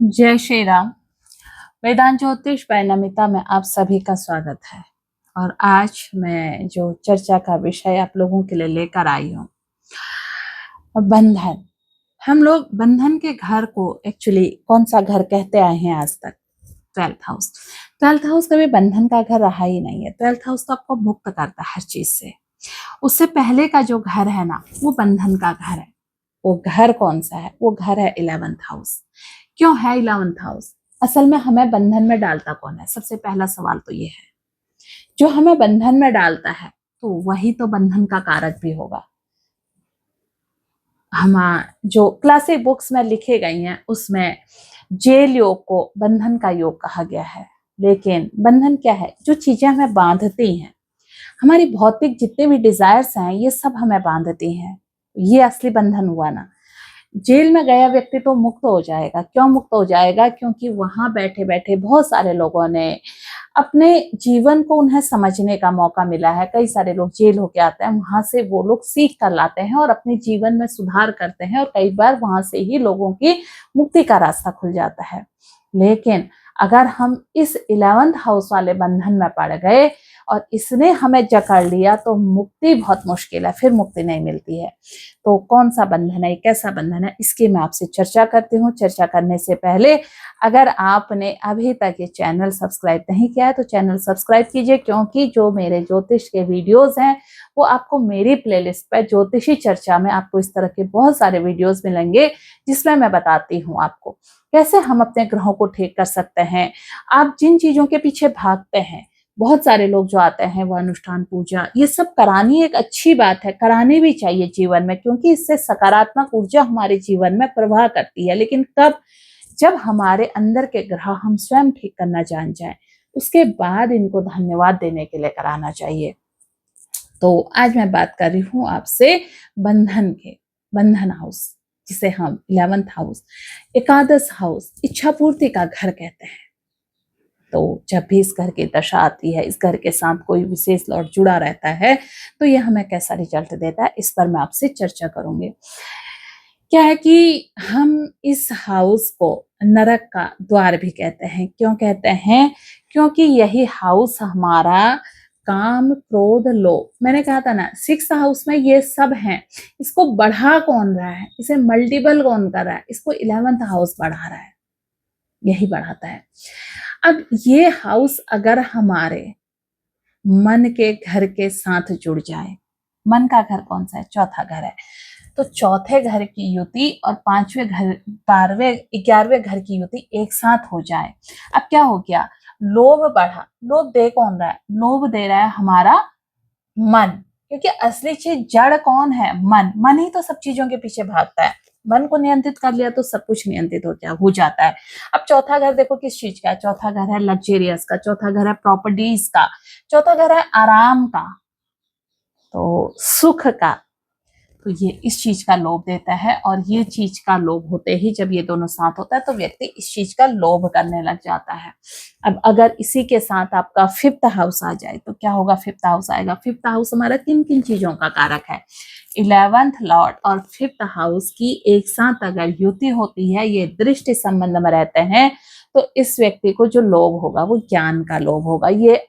जय श्री राम। वेदांत ज्योतिष बाय नमिता में आप सभी का स्वागत है। और आज मैं जो चर्चा का विषय आप लोगों के लिए लेकर आई हूँ, बंधन। हम लोग बंधन के घर को एक्चुअली कौन सा घर कहते आए हैं आज तक? 12th house. 12th हाउस कभी बंधन का घर रहा ही नहीं है। 12th हाउस तो आपको मुक्त करता है हर चीज से। उससे पहले का जो घर है ना, वो बंधन का घर है। वो घर कौन सा है? वो घर है 11th हाउस। क्यों है 11th हाउस? असल में हमें बंधन में डालता कौन है? सबसे पहला सवाल तो ये है। जो हमें बंधन में डालता है तो वही तो बंधन का कारक भी होगा। हम जो क्लासिक बुक्स में लिखे गई हैं उसमें जेल योग को बंधन का योग कहा गया है। लेकिन बंधन क्या है? जो चीजें हमें बांधती हैं, हमारी भौतिक जितने भी डिजायर्स हैं, ये सब हमें बांधती हैं। ये असली बंधन हुआ ना। जेल में गया व्यक्ति तो मुक्त हो जाएगा। क्यों मुक्त हो जाएगा? क्योंकि वहां बैठे बैठे बहुत सारे लोगों ने अपने जीवन को उन्हें समझने का मौका मिला है। कई सारे लोग जेल होके आते हैं, वहां से वो लोग सीख कर लाते हैं और अपने जीवन में सुधार करते हैं, और कई बार वहां से ही लोगों की मुक्ति का रास्ता खुल जाता है। लेकिन अगर हम इस 11th हाउस वाले बंधन में पड़ गए और इसने हमें जकड़ लिया तो मुक्ति बहुत मुश्किल है, फिर मुक्ति नहीं मिलती है। तो कौन सा बंधन है, कैसा बंधन है, इसकी मैं आपसे चर्चा करती हूँ। चर्चा करने से पहले अगर आपने अभी तक ये चैनल सब्सक्राइब नहीं किया है तो चैनल सब्सक्राइब कीजिए, क्योंकि जो मेरे ज्योतिष के वीडियोस हैं वो आपको मेरी प्लेलिस्ट पर ज्योतिषी चर्चा में आपको इस तरह के बहुत सारे वीडियोस मिलेंगे, जिसमें मैं बताती हूँ आपको कैसे हम अपने ग्रहों को ठीक कर सकते हैं। आप जिन चीजों के पीछे भागते हैं, बहुत सारे लोग जो आते हैं वो अनुष्ठान पूजा ये सब करानी एक अच्छी बात है, करानी भी चाहिए जीवन में, क्योंकि इससे सकारात्मक ऊर्जा हमारे जीवन में प्रवाह करती है। लेकिन कब? जब हमारे अंदर के ग्रह हम स्वयं ठीक करना जान जाए, उसके बाद इनको धन्यवाद देने के लिए कराना चाहिए। तो आज मैं बात कर रही हूँ आपसे बंधन के, बंधन हाउस, जिसे हम 11th हाउस, एकादश हाउस, इच्छा पूर्ति का घर कहते हैं। तो जब भी इस घर की दशा आती है, इस घर के साथ कोई विशेष लॉर्ड जुड़ा रहता है, तो ये हमें कैसा रिजल्ट देता है, इस पर मैं आपसे चर्चा करूंगी। क्या है कि हम इस हाउस को नरक का द्वार भी कहते हैं। क्यों कहते हैं? क्योंकि यही हाउस हमारा काम, क्रोध, लोभ, मैंने कहा था ना 6th हाउस में ये सब हैं। इसको बढ़ा कौन रहा है? इसे मल्टीपल कौन कर रहा है? इसको 11th हाउस बढ़ा रहा है, यही बढ़ाता है। अब ये हाउस अगर हमारे मन के घर के साथ जुड़ जाए, मन का घर कौन सा है? चौथा घर है। तो चौथे घर की युति और 5वें घर, 12वें, 11वें घर की युति एक साथ हो जाए, अब क्या हो गया? लोभ बढ़ा। लोभ दे कौन रहा है? लोभ दे रहा है हमारा मन, क्योंकि असली चीज जड़ कौन है? मन। मन ही तो सब चीजों के पीछे भागता है। मन को नियंत्रित कर लिया तो सब कुछ नियंत्रित हो जाता है। अब चौथा घर देखो किस चीज का है? चौथा घर है लग्जेरियस का, चौथा घर है प्रॉपर्टीज का, चौथा घर है आराम का, तो सुख का। तो ये इस चीज का लोभ देता है, और ये चीज का लोभ होते ही जब ये दोनों साथ होता है तो व्यक्ति इस चीज का लोभ करने लग जाता है। अब अगर इसी के साथ आपका 5th हाउस आ जाए तो क्या होगा? 5th हाउस आएगा। 5th हाउस हमारा किन किन चीजों का कारक है? 11th लॉर्ड और 5th हाउस की एक साथ अगर युति होती है, ये दृष्टि संबंध में रहते हैं, तो इस व्यक्ति को जो लोभ होगा वो ज्ञान का लोभ होगा। ये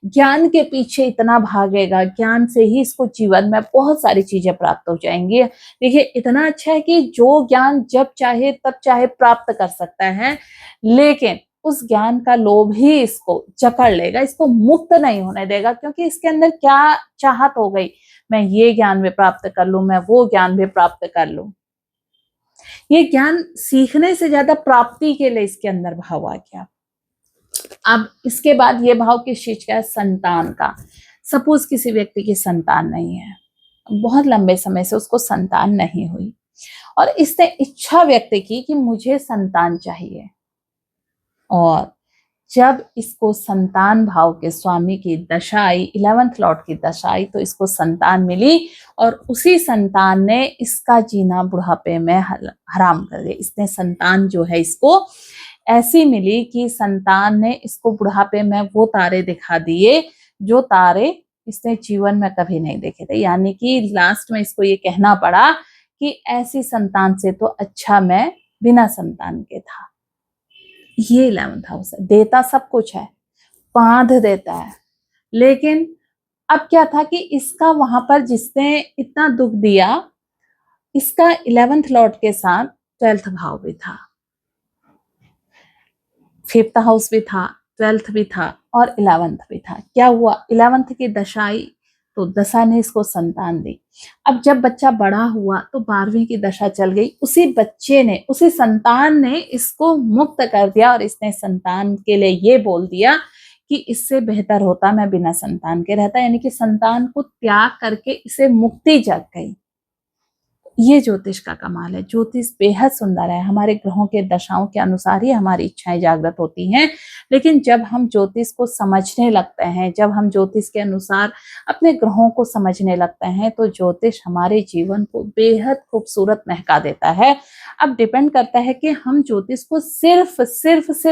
ज्ञान के पीछे इतना भागेगा, ज्ञान से ही इसको जीवन में बहुत सारी चीजें प्राप्त हो जाएंगी। देखिए इतना अच्छा है कि जो ज्ञान जब चाहे तब चाहे प्राप्त कर सकता है, लेकिन उस ज्ञान का लोभ ही इसको जकड़ लेगा, इसको मुक्त नहीं होने देगा, क्योंकि इसके अंदर क्या चाहत हो गई, मैं ये ज्ञान भी प्राप्त कर लूं, मैं वो ज्ञान भी प्राप्त कर लूं। ये ज्ञान सीखने से ज्यादा प्राप्ति के लिए इसके अंदर भाव आ गया। अब इसके बाद ये भाव किस चीज का है? संतान का। सपोज किसी व्यक्ति की संतान नहीं है, बहुत लंबे समय से उसको संतान नहीं हुई, और इसने इच्छा व्यक्त की कि मुझे संतान चाहिए, और जब इसको संतान भाव के स्वामी की दशा आई, 11th लॉर्ड की दशा आई, तो इसको संतान मिली, और उसी संतान ने इसका जीना बुढ़ापे में हराम कर दिया। इसने संतान जो है इसको ऐसी मिली कि संतान ने इसको बुढ़ापे में वो तारे दिखा दिए जो तारे इसने जीवन में कभी नहीं देखे थे। यानी कि लास्ट में इसको ये कहना पड़ा कि ऐसी संतान से तो अच्छा मैं बिना संतान के था। ये 11th हाउस है। देता सब कुछ है, बांध देता है, लेकिन अब क्या था कि इसका वहां पर जिसने इतना दुख दिया, इसका 11th लॉर्ड के साथ 12th भाव भी था, 5th हाउस भी था, 12th भी था और 11th भी था। क्या हुआ, 11th की दशा आई तो दशा ने इसको संतान दी। अब जब बच्चा बड़ा हुआ तो 12वीं की दशा चल गई, उसी बच्चे ने, उसी संतान ने इसको मुक्त कर दिया और इसने संतान के लिए ये बोल दिया कि इससे बेहतर होता मैं बिना संतान के रहता, यानी कि संतान को त्याग करके इसे मुक्ति जग गई। ये ज्योतिष का कमाल है। ज्योतिष बेहद सुंदर है। हमारे ग्रहों के दशाओं के अनुसार ही हमारी इच्छाएं जागृत होती हैं, लेकिन जब हम ज्योतिष को समझने लगते हैं, जब हम ज्योतिष के अनुसार अपने ग्रहों को समझने लगते हैं, तो ज्योतिष हमारे जीवन को बेहद खूबसूरत महका देता है। अब डिपेंड करता है कि हम ज्योतिष को सिर्फ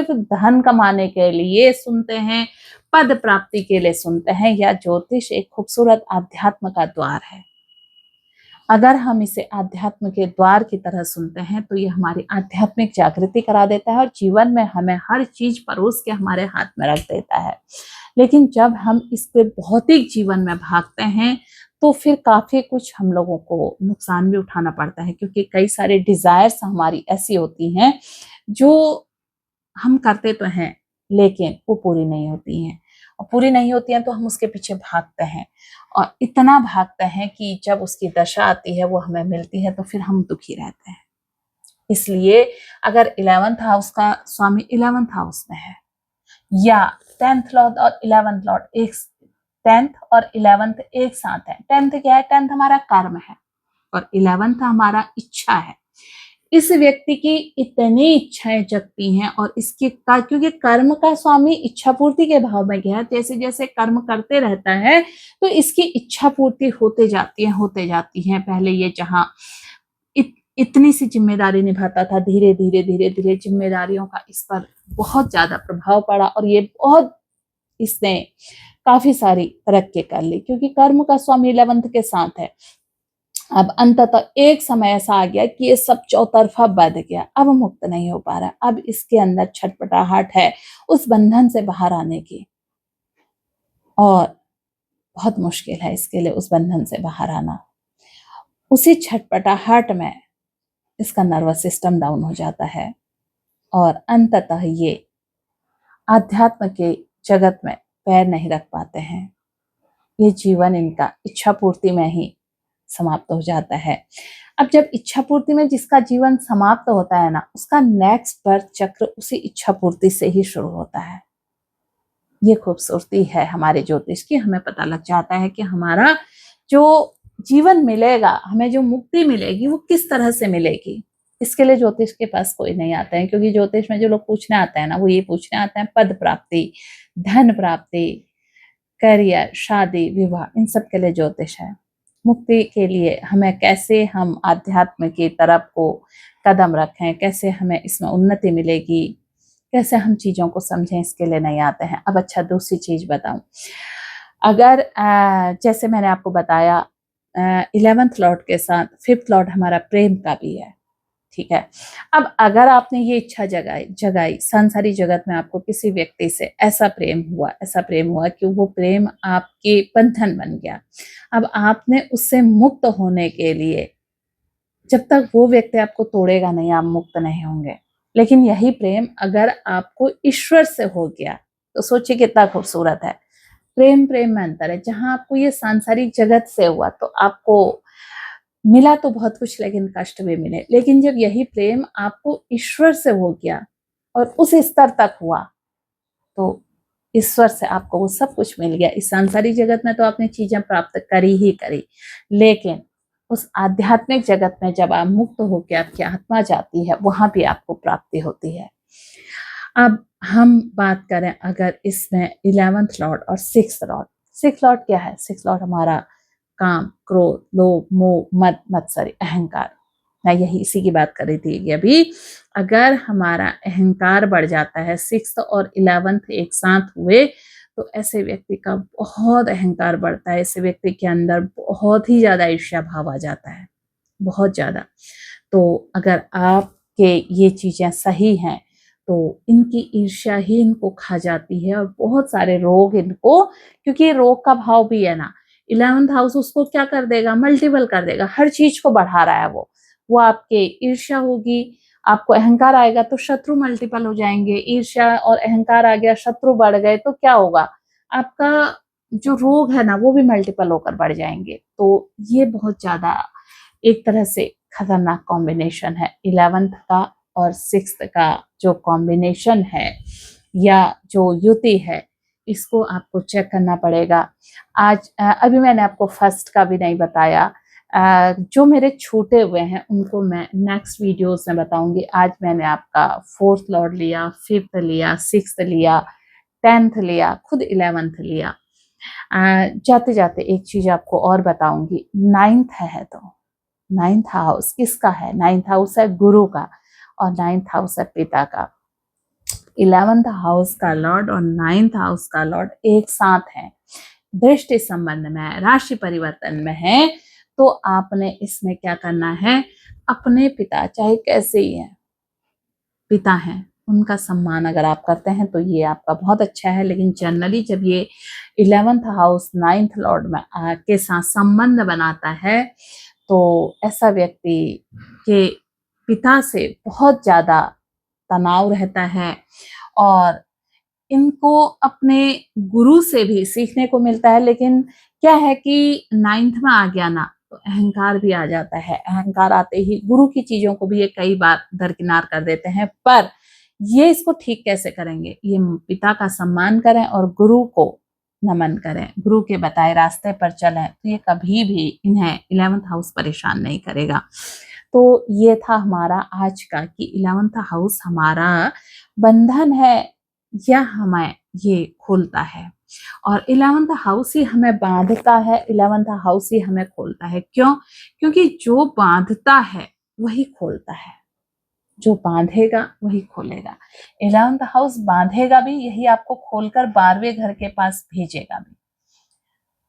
धन कमाने के लिए सुनते हैं, पद प्राप्ति के लिए सुनते हैं, या ज्योतिष एक खूबसूरत आध्यात्म का द्वार है। अगर हम इसे आध्यात्म के द्वार की तरह सुनते हैं तो ये हमारी आध्यात्मिक जागृति करा देता है और जीवन में हमें हर चीज परोस के हमारे हाथ में रख देता है। लेकिन जब हम इस पे भौतिक जीवन में भागते हैं तो फिर काफी कुछ हम लोगों को नुकसान भी उठाना पड़ता है, क्योंकि कई सारे डिजायर्स हमारी ऐसी होती हैं जो हम करते तो हैं लेकिन वो पूरी नहीं होती हैं, और पूरी नहीं होती हैं तो हम उसके पीछे भागते हैं, और इतना भागते हैं कि जब उसकी दशा आती है, वो हमें मिलती है, तो फिर हम दुखी रहते हैं। इसलिए अगर 11th हाउस का स्वामी 11th हाउस में है, या 10th लॉर्ड और 11th लॉर्ड एक, 10th और 11th एक साथ है। 10th क्या है, 10th हमारा कर्म है और 11th हमारा इच्छा है। इस व्यक्ति की इतनी इच्छाएं जगती हैं, और इसके क्योंकि कर्म का स्वामी इच्छा पूर्ति के भाव में गया, जैसे जैसे कर्म करते रहता है तो इसकी इच्छा पूर्ति होते जाती है। पहले ये जहां इतनी सी जिम्मेदारी निभाता था, धीरे धीरे जिम्मेदारियों का इस पर बहुत ज्यादा प्रभाव पड़ा, और ये बहुत, इसने काफी सारी तरक्की कर ली, क्योंकि कर्म का स्वामी 11th के साथ है। अब अंततः एक समय ऐसा आ गया कि ये सब चौतरफा बंध गया, अब मुक्त नहीं हो पा रहा। अब इसके अंदर छटपटाहट है उस बंधन से बाहर आने की, और बहुत मुश्किल है इसके लिए उस बंधन से बाहर आना। उसी छटपटाहट में इसका नर्वस सिस्टम डाउन हो जाता है, और अंततः ये आध्यात्म के जगत में पैर नहीं रख पाते हैं। ये जीवन इनका इच्छा पूर्ति में ही समाप्त हो जाता है। अब जब इच्छा पूर्ति में जिसका जीवन समाप्त होता है ना, उसका नेक्स्ट बर्थ चक्र उसी इच्छा पूर्ति से ही शुरू होता है। ये खूबसूरती है हमारे ज्योतिष की। हमें पता लग जाता है कि हमारा जो जीवन मिलेगा, हमें जो मुक्ति मिलेगी, वो किस तरह से मिलेगी। इसके लिए ज्योतिष के पास कोई नहीं आता है, क्योंकि ज्योतिष में जो लोग पूछने आते हैं ना, वो ये पूछने आते हैं पद प्राप्ति, धन प्राप्ति, करियर, शादी, विवाह, इन सब के लिए ज्योतिष है। मुक्ति के लिए हमें कैसे हम आध्यात्म की तरफ को कदम रखें, कैसे हमें इसमें उन्नति मिलेगी, कैसे हम चीजों को समझें, इसके लिए नहीं आते हैं। अब अच्छा, दूसरी चीज बताऊं, अगर जैसे मैंने आपको बताया 11th लॉर्ड के साथ 5th लॉर्ड हमारा प्रेम का भी है, ठीक है। अब अगर आपने ये इच्छा जगाई सांसारिक जगत में, आपको किसी व्यक्ति से ऐसा प्रेम हुआ कि वो प्रेम आपके बंधन बन गया। अब आपने उससे मुक्त होने के लिए, जब तक वो व्यक्ति आपको तोड़ेगा नहीं, आप मुक्त नहीं होंगे। लेकिन यही प्रेम अगर आपको ईश्वर से हो गया तो सोचिए कितना खूबसूरत है। प्रेम में अंतर है। जहां आपको ये सांसारिक जगत से हुआ तो आपको मिला तो बहुत कुछ, लेकिन कष्ट भी मिले। लेकिन जब यही प्रेम आपको ईश्वर से हो गया और उस स्तर तक हुआ, तो ईश्वर से आपको वो सब कुछ मिल गया। इस सांसारिक जगत में तो आपने चीजें प्राप्त करी ही करी, लेकिन उस आध्यात्मिक जगत में जब आप मुक्त होकर आपकी आत्मा जाती है, वहां भी आपको प्राप्ति होती है। अब हम बात करें अगर इसमें 11th लॉर्ड और 6th लॉर्ड। 6th लॉर्ड क्या है? 6th लॉर्ड हमारा काम, क्रोध, लोभ, मोह, मद, मत्सरी, अहंकार। मैं यही इसी की बात कर रही थी अभी। अगर हमारा अहंकार बढ़ जाता है, 6th और 11th एक साथ हुए, तो ऐसे व्यक्ति का बहुत अहंकार बढ़ता है। ऐसे व्यक्ति के अंदर बहुत ही ज्यादा ईर्ष्या भाव आ जाता है, बहुत ज्यादा। तो अगर आपके ये चीजें सही हैं तो इनकी ईर्ष्या ही इनको खा जाती है और बहुत सारे रोग इनको, क्योंकि ये रोग का भाव भी है ना, 11th हाउस उसको क्या कर देगा, मल्टीपल कर देगा, हर चीज को बढ़ा रहा है वो आपके ईर्ष्या होगी, आपको अहंकार आएगा तो शत्रु मल्टीपल हो जाएंगे, ईर्ष्या और अहंकार आ गया, शत्रु बढ़ गए तो क्या होगा, आपका जो रोग है ना वो भी मल्टीपल होकर बढ़ जाएंगे। तो ये बहुत ज्यादा एक तरह से खतरनाक कॉम्बिनेशन है 11th का और 6th का जो कॉम्बिनेशन है या जो युति है, इसको आपको चेक करना पड़ेगा। आज अभी मैंने आपको फर्स्ट का भी नहीं बताया, जो मेरे छूटे हुए हैं उनको मैं नेक्स्ट वीडियोस में बताऊंगी। आज मैंने आपका 4th लॉर्ड लिया, 5th लिया, 6th लिया, 10th लिया, खुद 11th लिया। जाते जाते एक चीज आपको और बताऊंगी, 9th है तो 9th हाउस किसका है, 9th हाउस है गुरु का और 9th हाउस है पिता का। 11th हाउस का लॉर्ड और 9th हाउस का लॉर्ड एक साथ है, दृष्टि संबंध में है, राशि परिवर्तन में है। तो आपने इसमें क्या करना है, अपने पिता चाहे कैसे ही है, पिता हैं, उनका सम्मान अगर आप करते हैं तो ये आपका बहुत अच्छा है। लेकिन जनरली जब ये 11th हाउस 9th लॉर्ड में के साथ संबंध बनाता है तो ऐसा व्यक्ति के पिता से बहुत ज्यादा तनाव रहता है और इनको अपने गुरु से भी सीखने को मिलता है। लेकिन क्या है कि 9th में आ गया ना तो अहंकार भी आ जाता है, अहंकार आते ही गुरु की चीजों को भी ये कई बार दरकिनार कर देते हैं। पर ये इसको ठीक कैसे करेंगे, ये पिता का सम्मान करें और गुरु को नमन करें, गुरु के बताए रास्ते पर चलें, तो ये कभी भी इन्हें 11th हाउस परेशान नहीं करेगा। तो ये था हमारा आज का कि 11th हाउस हमारा बंधन है या हमें ये खोलता है, और 11th हाउस ही हमें बांधता है, 11th हाउस ही हमें खोलता है। क्यों? क्योंकि जो बांधता है वही खोलता है, जो बांधेगा वही खोलेगा। 11th हाउस बांधेगा भी, यही आपको खोलकर 12वें घर के पास भेजेगा भी।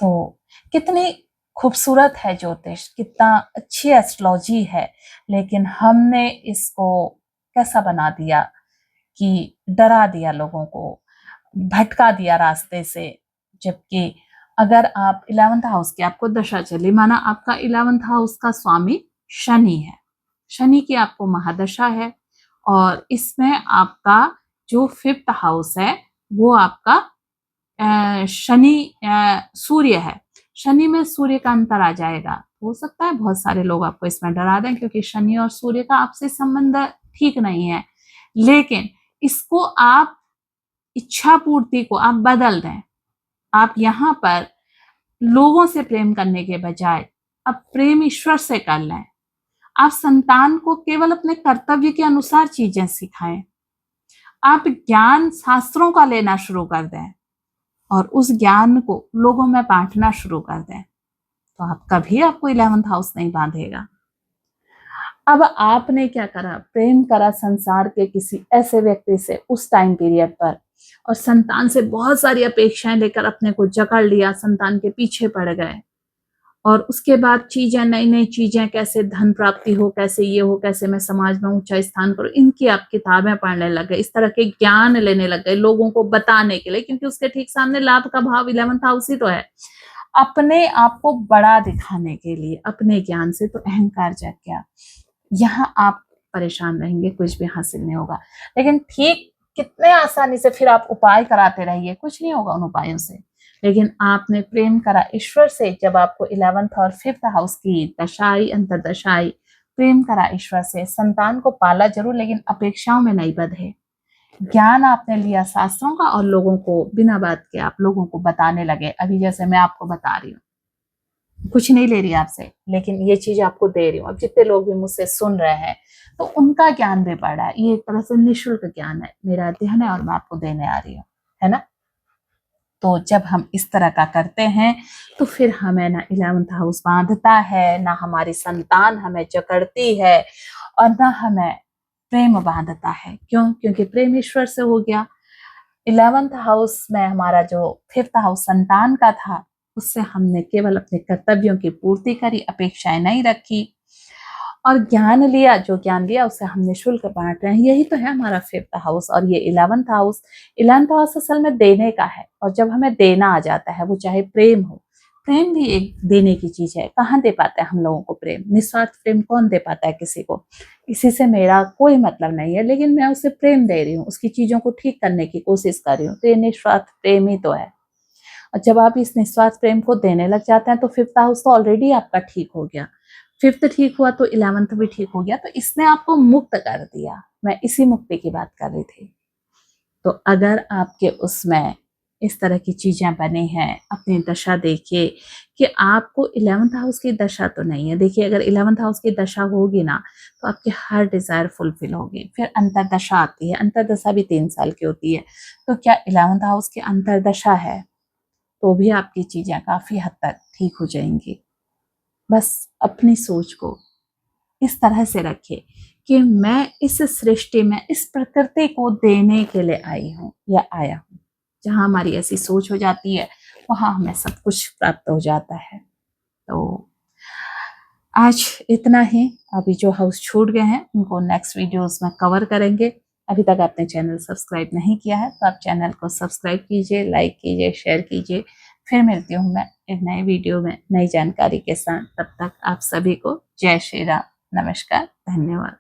तो कितनी खूबसूरत है ज्योतिष, कितना अच्छी एस्ट्रोलॉजी है, लेकिन हमने इसको कैसा बना दिया कि डरा दिया लोगों को, भटका दिया रास्ते से। जबकि अगर आप 11th हाउस की आपको दशा चली, माना आपका 11th हाउस का स्वामी शनि है, शनि की आपको महादशा है और इसमें आपका जो 5th हाउस है वो आपका शनि सूर्य है, शनि में सूर्य का अंतर आ जाएगा। हो सकता है बहुत सारे लोग आपको इसमें डरा दें क्योंकि शनि और सूर्य का आपसे संबंध ठीक नहीं है, लेकिन इसको आप इच्छा पूर्ति को आप बदल दें। आप यहाँ पर लोगों से प्रेम करने के बजाय अब प्रेम ईश्वर से कर लें। आप संतान को केवल अपने कर्तव्य के अनुसार चीजें सिखाएं। आप ज्ञान शास्त्रों का लेना शुरू कर दें और उस ज्ञान को लोगों में बांटना शुरू कर दें, तो आप कभी आपको 11th हाउस नहीं बांधेगा। अब आपने क्या करा, प्रेम करा संसार के किसी ऐसे व्यक्ति से उस टाइम पीरियड पर, और संतान से बहुत सारी अपेक्षाएं लेकर अपने को जकड़ लिया, संतान के पीछे पड़ गए, और उसके बाद चीजें, नई नई चीजें, कैसे धन प्राप्ति हो, कैसे ये हो, कैसे मैं समाज में ऊंचा स्थान करूं, इनकी आप किताबें पढ़ने लग गए, इस तरह के ज्ञान लेने लग गए लोगों को बताने के लिए, क्योंकि उसके ठीक सामने लाभ का भाव 11th हाउस ही तो है। अपने आप को बड़ा दिखाने के लिए अपने ज्ञान से, तो अहंकार जग गया, यहाँ आप परेशान रहेंगे, कुछ भी हासिल नहीं होगा। लेकिन ठीक कितने आसानी से फिर आप उपाय कराते रहिए, कुछ नहीं होगा उन उपायों से। लेकिन आपने प्रेम करा ईश्वर से, जब आपको 11th और 5th हाउस की दशाई अंतरदशाई, प्रेम करा ईश्वर से, संतान को पाला जरूर लेकिन अपेक्षाओं में नहीं बंधे, ज्ञान आपने लिया शास्त्रों का और लोगों को बिना बात के आप लोगों को बताने लगे। अभी जैसे मैं आपको बता रही हूँ, कुछ नहीं ले रही आपसे, लेकिन ये चीज आपको दे रही हूँ। अब जितने लोग भी मुझसे सुन रहे हैं तो उनका ज्ञान भी बढ़ा है, ये एक तरह से निःशुल्क ज्ञान है, मेरा अध्ययन है और मैं आपको देने आ रही हूँ, है ना। तो जब हम इस तरह का करते हैं तो फिर हमें ना 11th हाउस बांधता है, ना हमारी संतान हमें जकड़ती है, और ना हमें प्रेम बांधता है। क्यों? क्योंकि प्रेम ईश्वर से हो गया। 11th हाउस में हमारा जो 5th हाउस संतान का था, उससे हमने केवल अपने कर्तव्यों की पूर्ति करी, अपेक्षाएं नहीं रखी, और ज्ञान लिया, जो ज्ञान लिया उसे हम निःशुल्क बांट रहे हैं। यही तो है हमारा 5th हाउस। और ये 11th हाउस, 11th हाउस असल में देने का है। और जब हमें देना आ जाता है, वो चाहे प्रेम हो, प्रेम भी एक देने की चीज है। कहाँ दे पाता है हम लोगों को प्रेम? निस्वार्थ प्रेम कौन दे पाता है किसी को? किसी से मेरा कोई मतलब नहीं है, लेकिन मैं उसे प्रेम दे रही हूँ, उसकी चीजों को ठीक करने की कोशिश कर रही हूँ, तो ये निस्वार्थ प्रेम ही तो है। और जब आप इस निस्वार्थ प्रेम को देने लग जाते हैं, तो 5th हाउस तो ऑलरेडी आपका ठीक हो गया। 5th ठीक हुआ तो 11th भी ठीक हो गया। तो इसने आपको मुक्त कर दिया। मैं इसी मुक्ति की बात कर रही थी। तो अगर आपके उसमें इस तरह की चीजें बनी हैं, अपनी दशा देखिए कि आपको 11th हाउस की दशा तो नहीं है। देखिए, अगर 11th हाउस की दशा होगी ना, तो आपकी हर डिजायर फुलफिल होगी। फिर अंतरदशा आती है। अंतरदशा भी 3 साल की होती है। तो क्या 11th हाउस की अंतरदशा है, तो भी आपकी चीजें काफी हद तक ठीक हो जाएंगी। बस अपनी सोच को इस तरह से रखिए कि मैं इस सृष्टि में इस प्रकृति को देने के लिए आई हूँ या आया हूँ। जहां हमारी ऐसी सोच हो जाती है, वहां हमें सब कुछ प्राप्त हो जाता है। तो आज इतना ही। अभी जो हाउस छूट गए हैं, उनको नेक्स्ट वीडियोस में कवर करेंगे। अभी तक आपने चैनल सब्सक्राइब नहीं किया है, तो आप चैनल को सब्सक्राइब कीजिए, लाइक कीजिए, शेयर कीजिए। फिर मिलती हूँ मैं एक नए वीडियो में नई जानकारी के साथ। तब तक आप सभी को जय श्री राम, नमस्कार, धन्यवाद।